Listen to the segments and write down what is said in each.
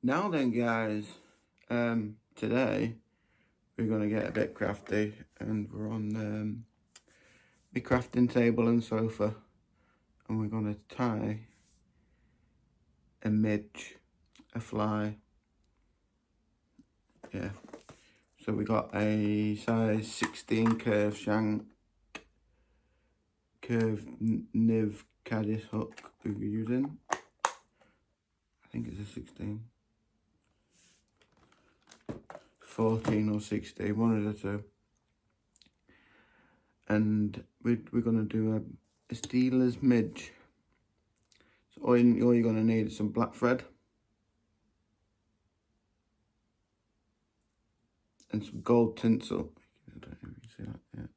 Now then guys, today we're going to get a bit crafty and we're on the crafting table and sofa and we're going to tie a midge, a fly, yeah. So we got a size 16 curved shank, curved niv caddis hook we were using. I think it's a 16. 14 or 16, one of the two. And we're going to do a Steelers midge. So all you're going to need is some black thread and some gold tinsel. I don't know if you can see that, yeah.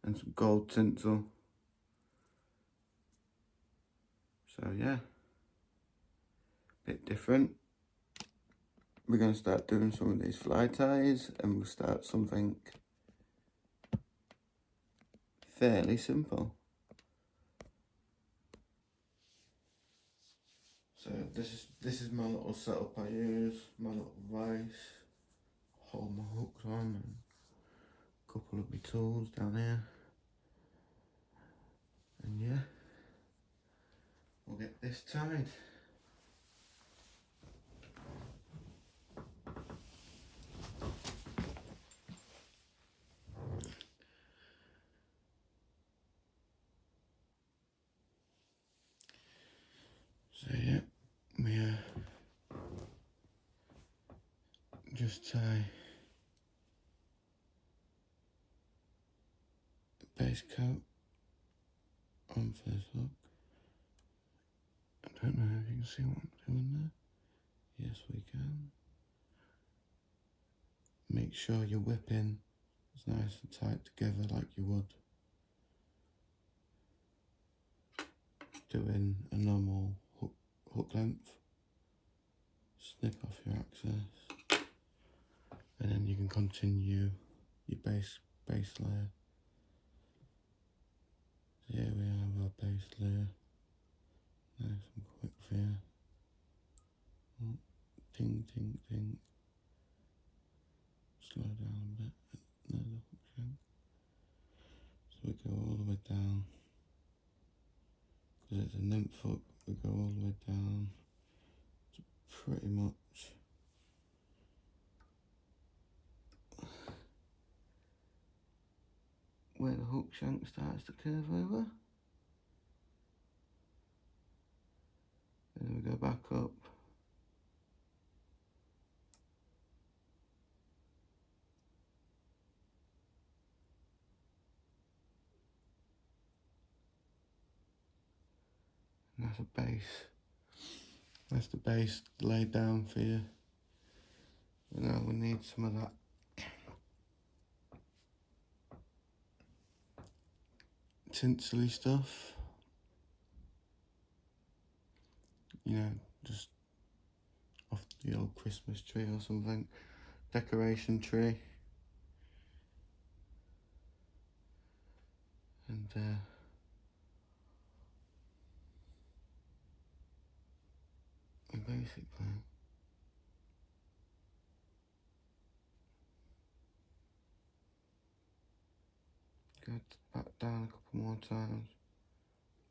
And some gold tinsel. So yeah, bit different. We're going to start doing some of these fly ties and we'll start something fairly simple. So this is my little setup I use, my little vise, hold my hooks on and a couple of my tools down here. And yeah, we'll get this tied. So yeah, we just tie the base coat on for this hook. I don't know if you can see what I'm doing there. Yes, we can. Make sure your whipping is nice and tight together like you would doing a normal hook length. Snip off your access and then you can continue your base layer. So here we have our base layer, nice and quick for you. Oh, ting ting ting. Slow down a bit. Another hook shank. So we go all the way down. Because it's a nymph hook, we go all the way down to pretty much where the hook shank starts to curve over. And then we go back up. And that's a base. That's the base laid down for you. And now we need some of that tinsely stuff. You know, just off the old Christmas tree or something. Decoration tree. And basically go back down a couple more times.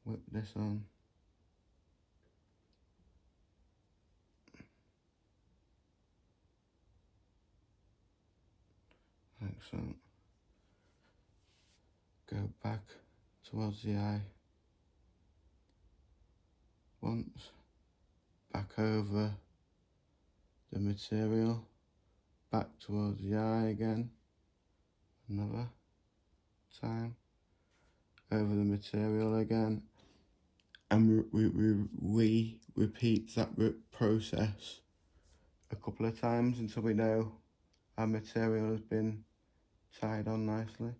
Whip this on. Like so. Go back towards the eye once, back over the material, back towards the eye again, another time, over the material again, and we repeat that process a couple of times until we know our material has been tied on nicely.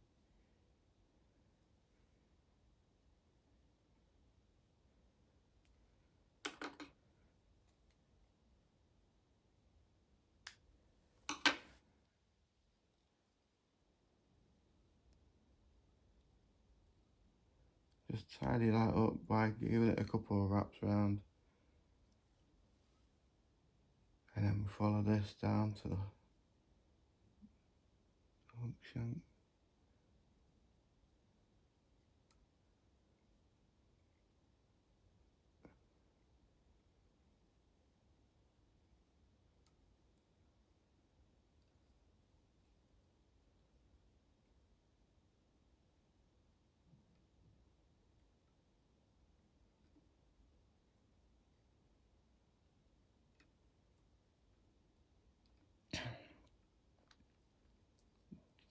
Just tidy that up by giving it a couple of wraps around. then we follow this down to the hook shank.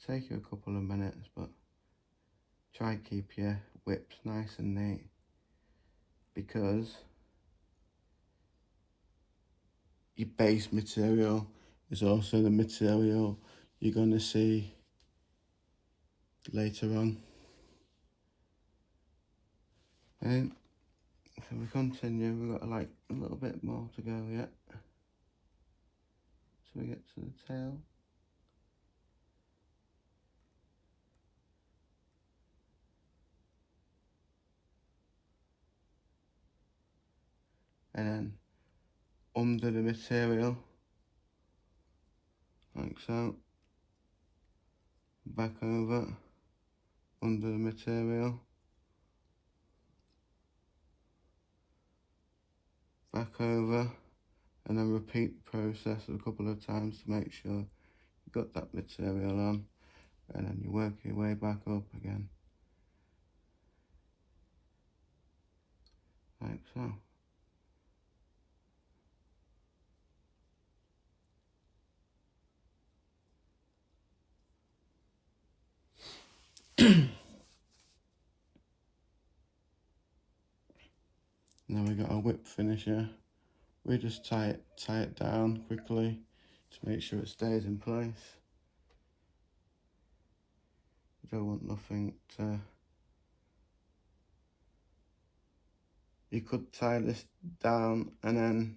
Take you a couple of minutes, but try keep your whips nice and neat, because your base material is also the material you're going to see later on. And so we continue, we've got like a little bit more to go yet. So we get to the tail. And then under the material, like so, back over, under the material, back over, and then repeat the process a couple of times to make sure you've got that material on, and then you work your way back up again, like so. Now we got our whip finisher. We just tie it down quickly to make sure it stays in place. You don't want nothing to... You could tie this down and then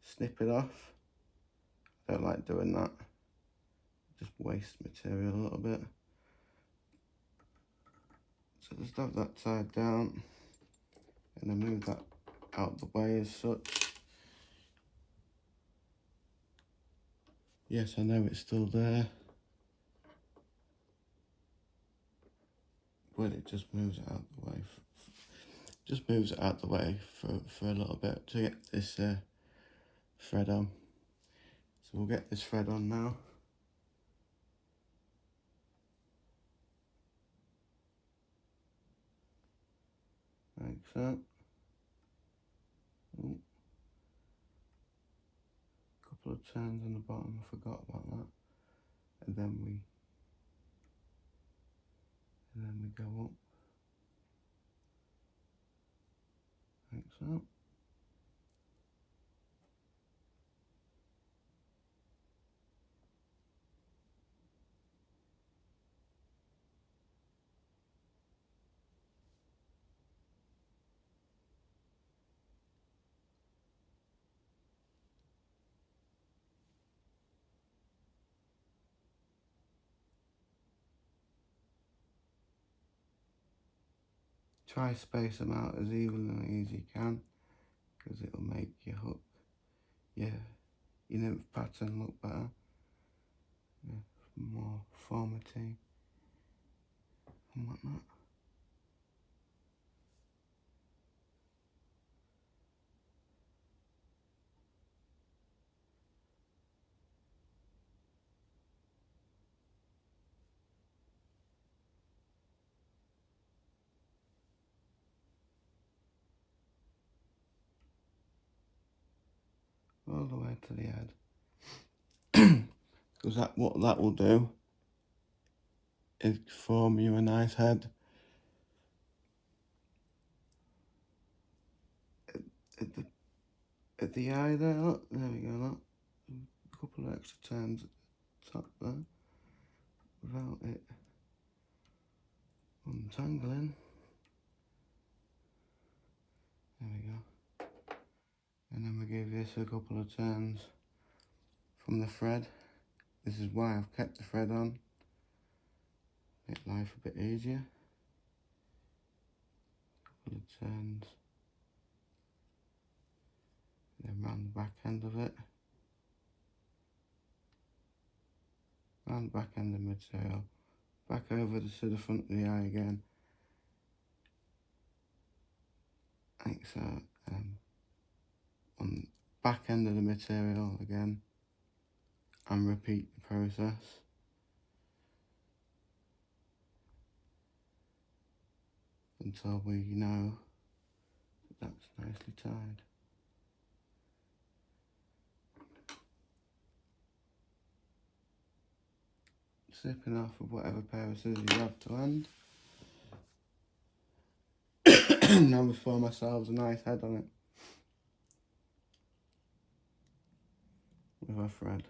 snip it off. I don't like doing that. Just waste material a little bit. So just have that tied down and then move that out the way as such. Yes, I know it's still there, but it just moves it out the way. Just moves it out the way for a little bit to get this thread on. So we'll get this thread on now. Like so. Ooh. Couple of turns on the bottom, I forgot about that. And then we go up. Like so. Try space them out as evenly as you can, because it'll make your hook, your nymph pattern look better. Yeah, more formatting and whatnot. All the way to the head. Because what that will do is form you a nice head. At the eye there, look, there we go, look. A couple of extra turns at the top there, without it untangling. There we go. And then we give this a couple of turns from the thread. This is why I've kept the thread on. Make life a bit easier. Couple of turns. And then round the back end of it. around the back end of the material, back over to the front of the eye again, like so, on the back end of the material again, and repeat the process. Until we know that that's nicely tied. Snipping off of whatever pair of scissors you have to hand. Now we form ourselves a nice head on it with our thread.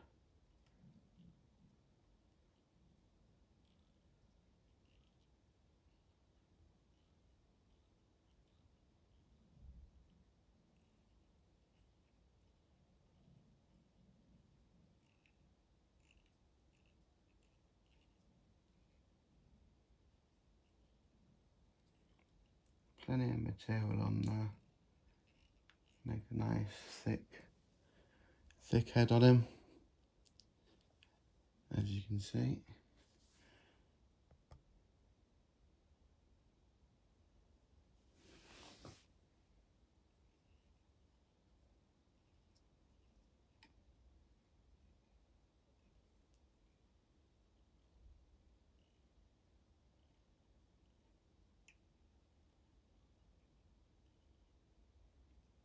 Plenty of material on there. Make a nice thick head on him, as you can see.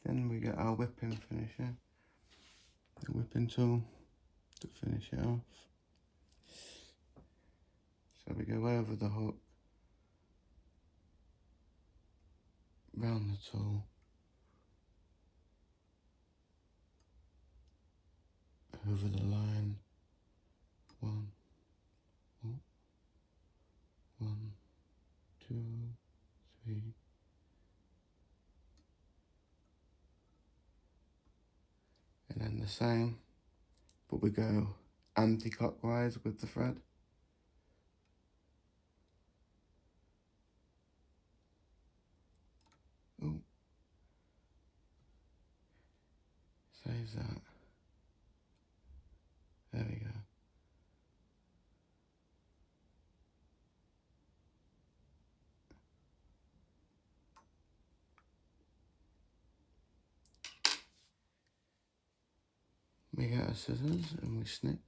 Then we get our whipping finisher, the whipping tool to finish it off. So we go over the hook, round the tool, over the line, one, 2, 3. And then the same, but we go anti-clockwise with the thread. Oh, saves that. There we go. We get our scissors and we snip.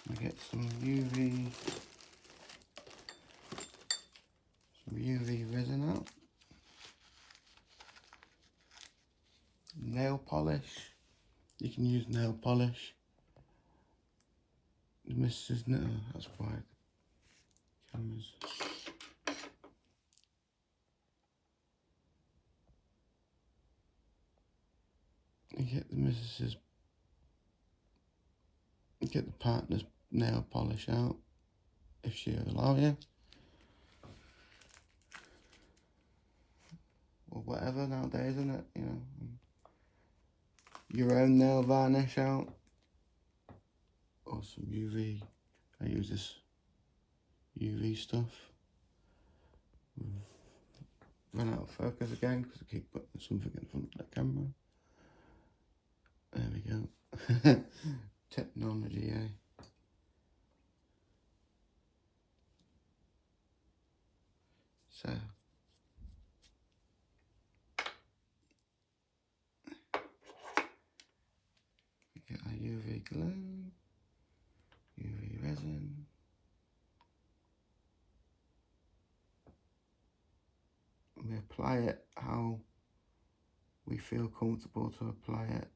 We get some UV resin out. Nail polish. You can use nail polish. The missus, no, that's why cameras. You get the missus's, you get the partner's nail polish out, if she'll allow you. Or whatever nowadays, isn't it? You know, your own nail varnish out. Or some UV. I use this UV stuff. Run out of focus again because I keep putting something in front of the camera. There we go. Technology, eh? So, we get our UV glue, UV resin. We apply it how we feel comfortable to apply it,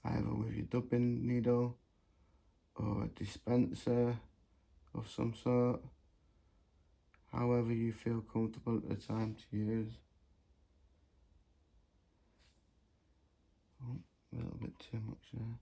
either with your dubbing needle or a dispenser of some sort, however you feel comfortable at the time to use. Oh, a little bit too much there.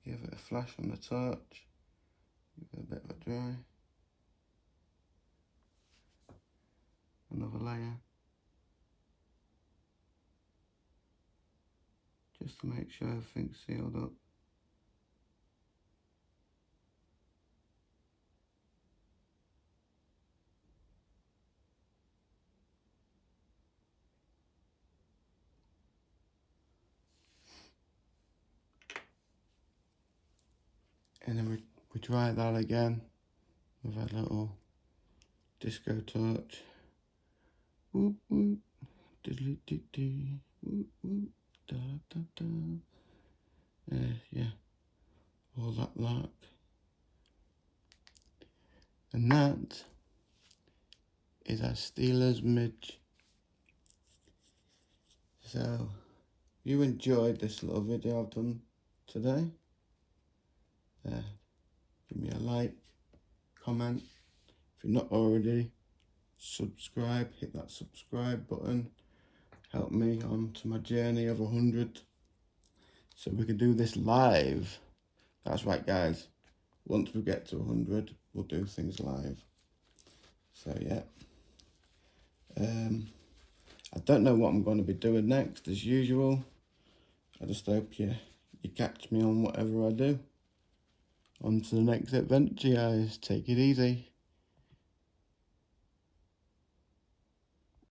Give it a flash on the torch. Give it a bit of a dry. Another layer. Just to make sure everything's sealed up. And then we dry that again with a little disco torch. Whoop whoop, diddly dee dee, whoop whoop, da da da. Yeah, all that lark. And that is our Steelers midge. So, you enjoyed this little video I've done today. Give me a like, comment. If you're not already, subscribe, hit that subscribe button. Help me on to my journey of 100. So we can do this live. That's right, guys. Once we get to 100, we'll do things live. So yeah. I don't know what I'm going to be doing next, as usual. I just hope you catch me on whatever I do. On to the next adventure, guys. Take it easy.